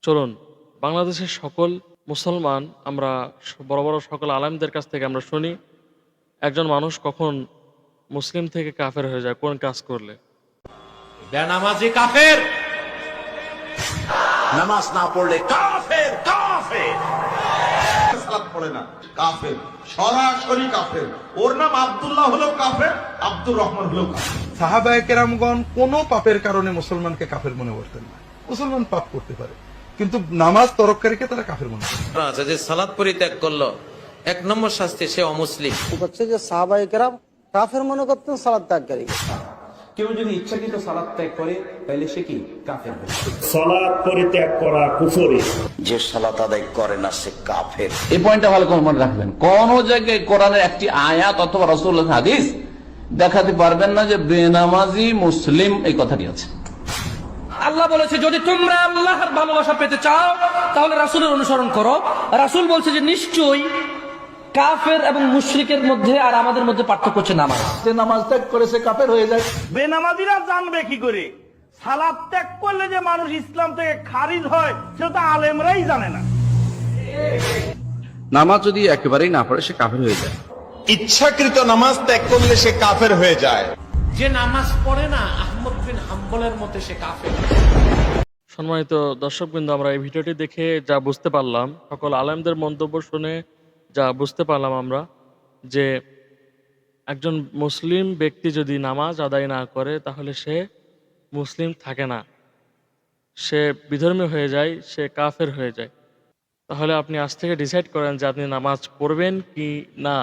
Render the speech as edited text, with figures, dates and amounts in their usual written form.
চলুন বাংলাদেশের সকল মুসলমান আমরা বড় বড় সকল আলেমদের কাছ থেকে আমরা শুনি একজন মানুষ কখন মুসলিম থেকে কাফের হয়ে যায় কোন কাজ করলে। বেনামাজি কাফের, নামাজ না পড়লে কাফের কাফের। সালাত পড়ে না কাফের, সরাসরি কাফের। ওর নাম আব্দুল্লাহ হলো কাফের, আব্দুর রহমান হলো কাফের। সাহাবায়ে কেরামগণ কোনো পাপের কারণে মুসলমানকে কাফের মনে করতেন না। মুসলমান পাপ করতে পারে, কিন্তু নামাজ তরককারীকে তারা কাফের মনে করতেন। যে সালাত পরিত্যাগ করলো 1 নম্বর শাস্তি, সে অমুসলিম। হচ্ছে যে সাহাবায়ে কেরাম কাফের মনে করতেন সালাত ত্যাগকারী। কেউ যদি ইচ্ছাকৃত সালাত ত্যাগ করে তাহলে সে কি কাফের। সালাত পরিত্যাগ করা কুফরি। যে সালাত আদায় করে না সে কাফের। এই পয়েন্টটা ভালো করে মনে রাখবেন। কোন জায়গায় কোরআনের একটি আয়াত অথবা রাসূলুল্লাহর হাদিস দেখাতে পারবেন না যে বেনামাজি মুসলিম এই কথাটি আছে। আল্লাহ বলেছে যদি তোমরা আল্লাহর ভালোবাসা পেতে চাও তাহলে রাসূলের অনুসরণ করো। রাসূল বলছে যে নিশ্চয়ই কাফের এবং মুশরিকের মধ্যে আর আমাদের মধ্যে পার্থক্য হচ্ছে নামাজ। যে নামাজ ত্যাগ করে সে কাফের হয়ে যায়। বেনামাজিরা জানবে কি করে সালাত ত্যাগ করলে যে মানুষ ইসলাম থেকে খারিজ হয় সেটা তো আলেমরাই জানে না। নামাজ যদি একেবারেই না পড়ে সে কাফের হয়ে যায়। ইচ্ছাকৃত নামাজ ত্যাগ করলে সে কাফের হয়ে যায়। যে নামাজ পড়ে না আহমদ বিন হাম্বলের মতে সে কাফের। সম্মানিত দর্শকবৃন্দ, আমরা এই ভিডিওটি দেখে যা বুঝতে পারলাম, সকল আলেমদের মন্তব্য শুনে যা বুঝতে পারলাম আমরা, যে একজন মুসলিম ব্যক্তি যদি নামাজ আদায় না করে তাহলে সে মুসলিম থাকে না, সে বিধর্মী হয়ে যায়, সে কাফের হয়ে যায়। তাহলে আপনি আজ থেকে ডিসাইড করেন যে আপনি নামাজ পড়বেন কি না।